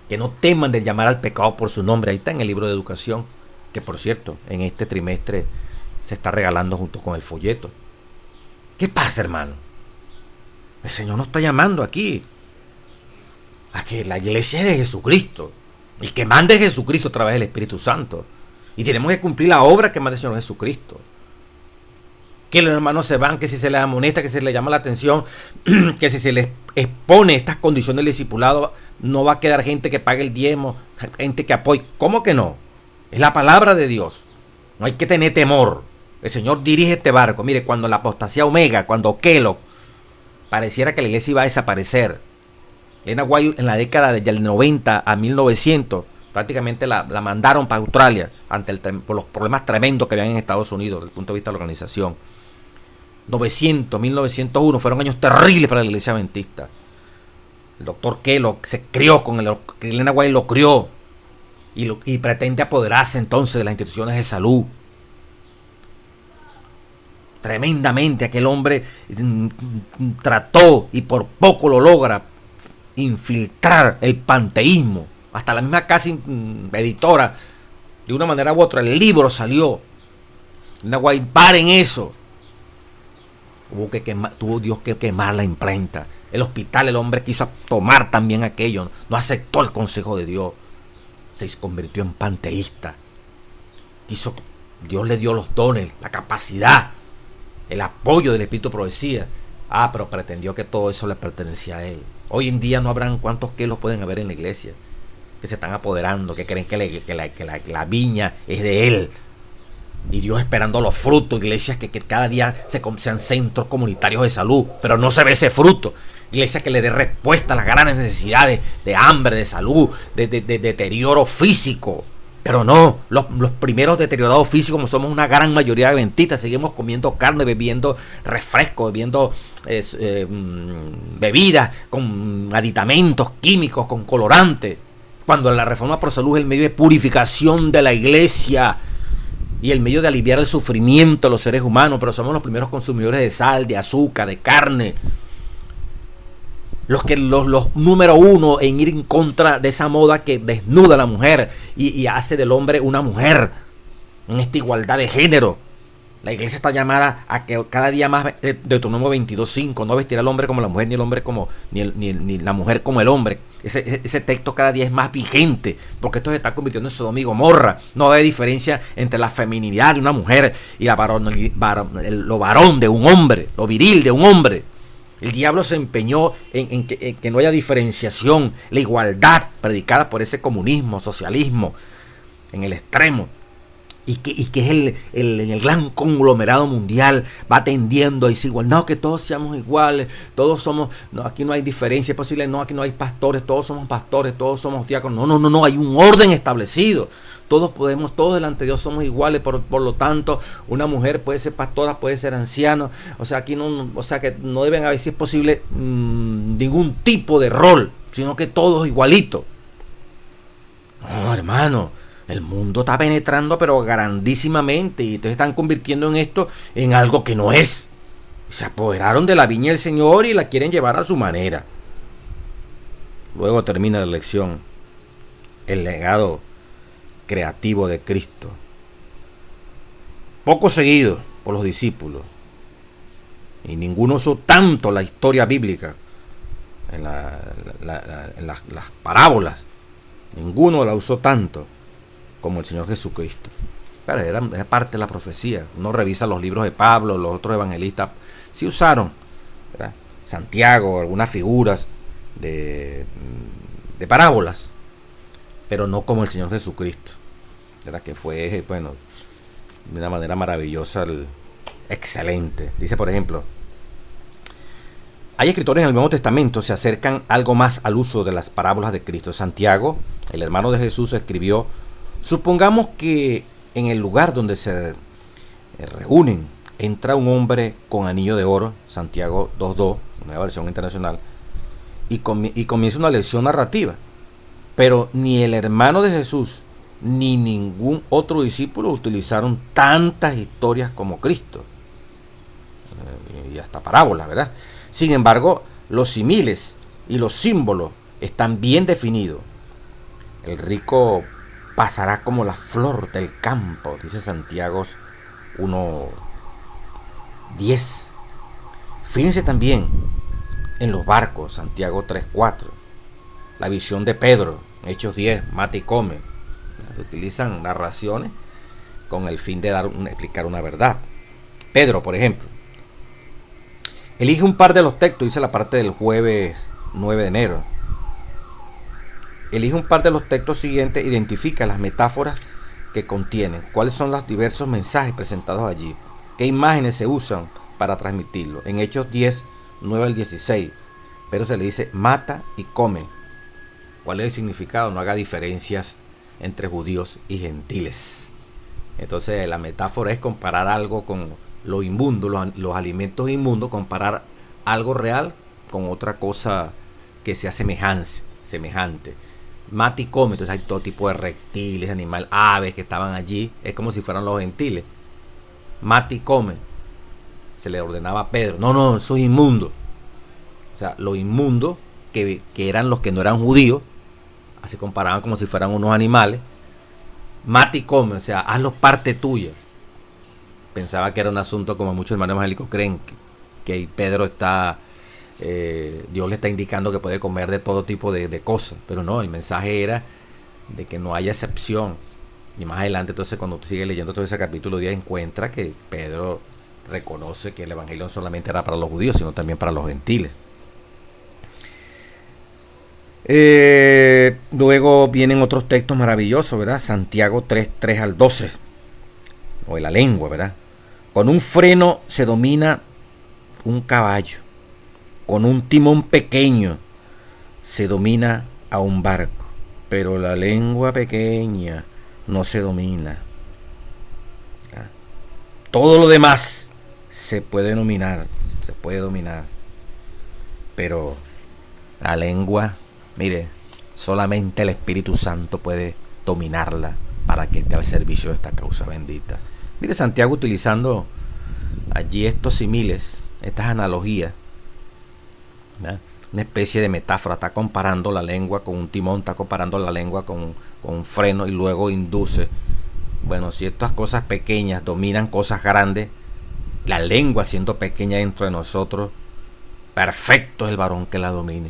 que no teman de llamar al pecado por su nombre. Ahí está en el libro de educación, que por cierto, en este trimestre se está regalando junto con el folleto. ¿Qué pasa, hermano? El Señor nos está llamando aquí a que la iglesia es de Jesucristo, el que manda es Jesucristo a través del Espíritu Santo, y tenemos que cumplir la obra que manda el Señor Jesucristo. Que los hermanos se van, que si se les amonesta, que si se les llama la atención, que si se les expone estas condiciones del discipulado, no va a quedar gente que pague el diezmo, gente que apoye. ¿Cómo que no? Es la palabra de Dios. No hay que tener temor. El Señor dirige este barco. Mire, cuando la apostasía Omega, cuando Kellogg, pareciera que la iglesia iba a desaparecer. Elena White en la década del 90 a 1900, prácticamente la mandaron para Australia por los problemas tremendos que habían en Estados Unidos desde el punto de vista de la organización. 900, 1901 fueron años terribles para la iglesia adventista. El doctor Kellogg se crió con Elena White lo crió y pretende apoderarse entonces de las instituciones de salud. Tremendamente aquel hombre trató y por poco lo logra infiltrar el panteísmo. Hasta la misma casi editora, de una manera u otra, el libro salió. Elena White, paren eso. Tuvo Dios que quemar la imprenta. El hospital, el hombre quiso tomar también aquello, no aceptó el consejo de Dios, se convirtió en panteísta. Dios le dio los dones, la capacidad, el apoyo del Espíritu de Profecía. Pero pretendió que todo eso le pertenecía a él. Hoy en día no habrán cuántos que los pueden haber en la iglesia, que se están apoderando, que creen que la viña es de él. Y Dios esperando los frutos, iglesias que cada día sean centros comunitarios de salud, pero no se ve ese fruto. Iglesias que le dé respuesta a las grandes necesidades de hambre, de salud, de deterioro físico. Pero no, los primeros deteriorados físicos, como somos una gran mayoría de adventistas, seguimos comiendo carne, bebiendo refresco, bebiendo bebidas con aditamentos químicos, con colorantes. Cuando la reforma por salud es el medio de purificación de la iglesia y el medio de aliviar el sufrimiento de los seres humanos, pero somos los primeros consumidores de sal, de azúcar, de carne. Los número uno en ir en contra de esa moda que desnuda a la mujer y hace del hombre una mujer en esta igualdad de género. La iglesia está llamada a que cada día más, Deuteronomio 22:5, no vestirá al hombre como la mujer, ni el hombre como ni la mujer como el hombre. Ese texto cada día es más vigente, porque esto se está convirtiendo en Sodoma y Gomorra. No hay diferencia entre la feminidad de una mujer y lo varón de un hombre, lo viril de un hombre. El diablo se empeñó en que no haya diferenciación, la igualdad predicada por ese comunismo, socialismo, en el extremo. Y que es el gran conglomerado mundial va tendiendo a decir igual, no, que todos seamos iguales, todos somos, no, aquí no hay diferencia, es posible, no, aquí no hay pastores, todos somos diáconos, no, hay un orden establecido, todos delante de Dios somos iguales, por lo tanto, una mujer puede ser pastora, puede ser anciano, que no deben haber, si es posible, ningún tipo de rol, sino que todos igualitos. No, hermano, el mundo está penetrando pero grandísimamente y ustedes están convirtiendo en esto en algo que no es. Se apoderaron de la viña del Señor y la quieren llevar a su manera. Luego termina la lección, el legado creativo de Cristo, poco seguido por los discípulos, y ninguno usó tanto la historia bíblica en las parábolas, ninguno la usó tanto como el Señor Jesucristo. Pero era parte de la profecía. Uno revisa los libros de Pablo, los otros evangelistas sí usaron, ¿verdad? Santiago, algunas figuras de parábolas, pero no como el Señor Jesucristo, ¿verdad? Que fue, bueno, de una manera maravillosa, excelente. Dice, por ejemplo, hay escritores en el Nuevo Testamento que se acercan algo más al uso de las parábolas de Cristo. Santiago, el hermano de Jesús, escribió: supongamos que en el lugar donde se reúnen entra un hombre con anillo de oro, Santiago 2.2, una versión internacional, y comienza una lección narrativa. Pero ni el hermano de Jesús ni ningún otro discípulo utilizaron tantas historias como Cristo. Y hasta parábolas, ¿verdad? Sin embargo, los símiles y los símbolos están bien definidos. El rico pasará como la flor del campo, dice Santiago 1.10. Fíjense también en los barcos, Santiago 3.4. La visión de Pedro, Hechos 10, mata y come. Se utilizan narraciones con el fin de explicar una verdad. Pedro, por ejemplo, elige un par de los textos, dice la parte del jueves 9 de enero. Elige un par de los textos siguientes, identifica las metáforas que contienen, cuáles son los diversos mensajes presentados allí, qué imágenes se usan para transmitirlo. En Hechos 10, 9 al 16, Pedro se le dice mata y come. ¿Cuál es el significado? No haga diferencias entre judíos y gentiles. Entonces la metáfora es comparar algo con lo inmundo, los alimentos inmundos, comparar algo real con otra cosa que sea semejante. Mata y come, entonces hay todo tipo de reptiles, animales, aves que estaban allí, es como si fueran los gentiles. Mata y come, se le ordenaba a Pedro, no, eso es inmundo. O sea, lo inmundo que eran los que no eran judíos, así comparaban como si fueran unos animales. Mata y come, o sea, hazlo parte tuya. Pensaba que era un asunto, como muchos hermanos evangélicos creen, que Pedro está, Dios le está indicando que puede comer de todo tipo de cosas, pero no, el mensaje era de que no haya excepción. Y más adelante, entonces, cuando tú sigues leyendo todo ese capítulo 10, encuentra que Pedro reconoce que el evangelio no solamente era para los judíos, sino también para los gentiles. Luego vienen otros textos maravillosos, ¿verdad? Santiago 3 al 12, o de la lengua, ¿verdad? Con un freno se domina un caballo, con un timón pequeño se domina a un barco, pero la lengua pequeña no se domina. ¿Verdad? Todo lo demás se puede dominar, pero la lengua, mire, solamente el Espíritu Santo puede dominarla para que esté al servicio de esta causa bendita. Mire, Santiago utilizando allí estos símiles, estas analogías, ¿verdad? Una especie de metáfora, está comparando la lengua con un timón, está comparando la lengua con un freno, y luego induce, bueno, si estas cosas pequeñas dominan cosas grandes, la lengua siendo pequeña dentro de nosotros, perfecto es el varón que la domine.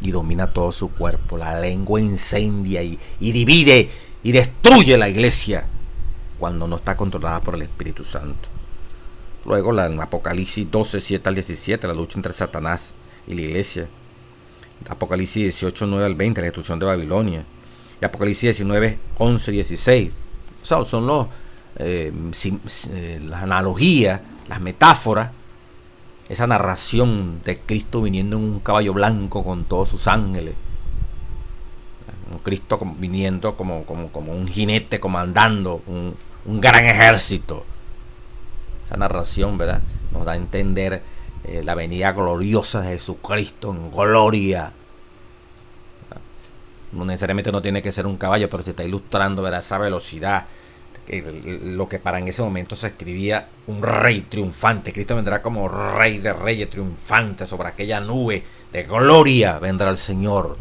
Y domina todo su cuerpo. La lengua incendia y divide y destruye la iglesia cuando no está controlada por el Espíritu Santo. Luego en Apocalipsis 12, 7 al 17, la lucha entre Satanás y la iglesia. Apocalipsis 18, 9 al 20, la destrucción de Babilonia. Y Apocalipsis 19, 11, 16. O sea, son las analogías, las metáforas, esa narración de Cristo viniendo en un caballo blanco con todos sus ángeles. Un Cristo viniendo como un jinete comandando un gran ejército. Esa narración, ¿verdad?, nos da a entender la venida gloriosa de Jesucristo en gloria. No necesariamente no tiene que ser un caballo, pero se está ilustrando, ¿verdad?, esa velocidad. Lo que para en ese momento se escribía un rey triunfante. Cristo vendrá como rey de reyes, triunfante sobre aquella nube de gloria vendrá el Señor.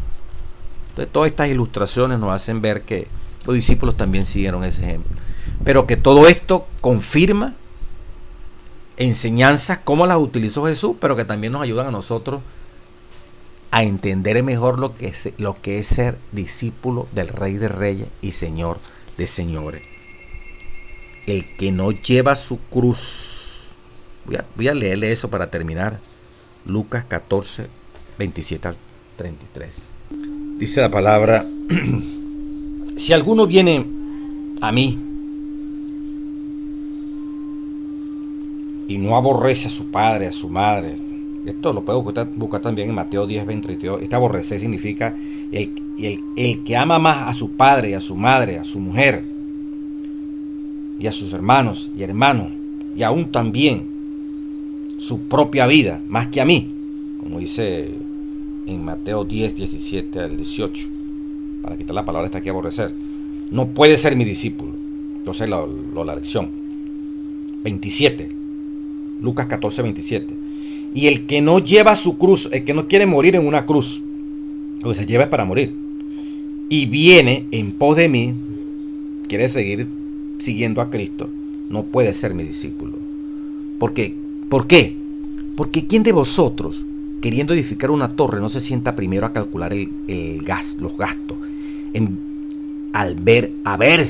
Entonces todas estas ilustraciones nos hacen ver que los discípulos también siguieron ese ejemplo, pero que todo esto confirma enseñanzas como las utilizó Jesús, pero que también nos ayudan a nosotros a entender mejor lo que es ser discípulo del Rey de Reyes y Señor de Señores. El que no lleva su cruz. Voy a leerle eso para terminar. Lucas 14, 27 al 33. Dice la palabra: si alguno viene a mí y no aborrece a su padre, a su madre. Esto lo puedo buscar también en Mateo 10, 22. Este aborrecer significa el que ama más a su padre, a su madre, a su mujer, y a sus hermanos y hermanos, y aún también su propia vida, más que a mí, como dice en Mateo 10, 17 al 18, para quitar la palabra esta aquí, aborrecer, no puede ser mi discípulo. Entonces la lección 27, Lucas 14, 27. Y el que no lleva su cruz, el que no quiere morir en una cruz, lo que se lleva es para morir, y viene en pos de mí, quiere seguir siguiendo a Cristo, no puede ser mi discípulo. ¿Por qué? Porque ¿quién de vosotros, queriendo edificar una torre, no se sienta primero a calcular los gastos, a ver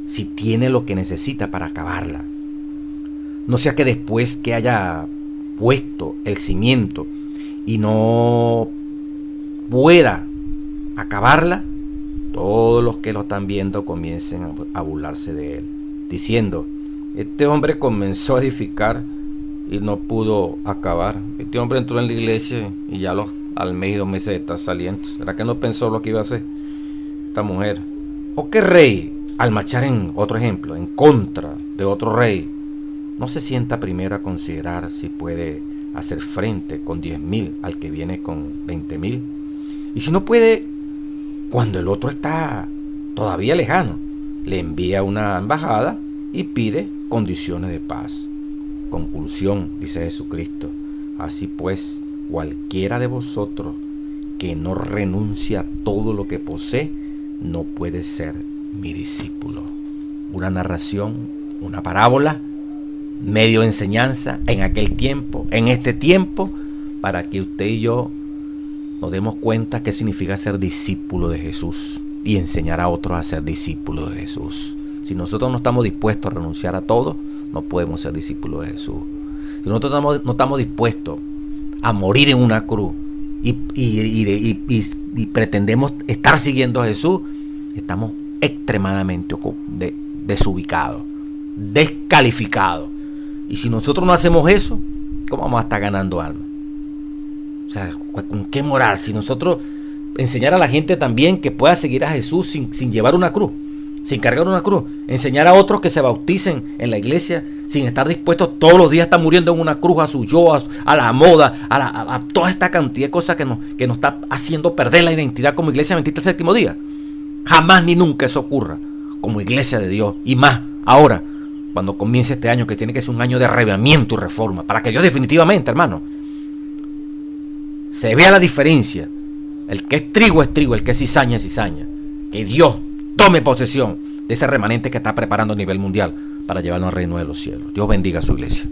si tiene lo que necesita para acabarla? No sea que después que haya puesto el cimiento y no pueda acabarla, todos los que lo están viendo comiencen a burlarse de él, diciendo: este hombre comenzó a edificar y no pudo acabar. Este hombre entró en la iglesia y ya al mes y 2 meses está saliendo. ¿Será que no pensó lo que iba a hacer esta mujer? ¿O qué rey, al marchar, en otro ejemplo, en contra de otro rey, no se sienta primero a considerar si puede hacer frente con 10.000 al que viene con 20.000? Y si no puede, cuando el otro está todavía lejano, le envía una embajada y pide condiciones de paz. Conclusión, dice Jesucristo: así pues, cualquiera de vosotros que no renuncia a todo lo que posee, no puede ser mi discípulo. Una narración, una parábola, medio de enseñanza en aquel tiempo, en este tiempo, para que usted y yo nos demos cuenta qué significa ser discípulo de Jesús y enseñar a otros a ser discípulos de Jesús. Si nosotros no estamos dispuestos a renunciar a todo, no podemos ser discípulos de Jesús. Si nosotros no estamos dispuestos a morir en una cruz y pretendemos estar siguiendo a Jesús, estamos extremadamente desubicados, descalificados. Y si nosotros no hacemos eso, ¿cómo vamos a estar ganando almas? O sea, ¿con qué moral? Si nosotros enseñar a la gente también que pueda seguir a Jesús sin llevar una cruz, sin cargar una cruz, enseñar a otros que se bauticen en la iglesia sin estar dispuestos todos los días a estar muriendo en una cruz, a su yo, a la moda, a toda esta cantidad de cosas que nos está haciendo perder la identidad como iglesia adventista del séptimo día. Jamás ni nunca eso ocurra como iglesia de Dios, y más ahora, cuando comience este año, que tiene que ser un año de arrebatamiento y reforma, para que Dios definitivamente, hermano, se vea la diferencia. El que es trigo, el que es cizaña, es cizaña. Que Dios tome posesión de ese remanente que está preparando a nivel mundial para llevarlo al reino de los cielos. Dios bendiga a su iglesia.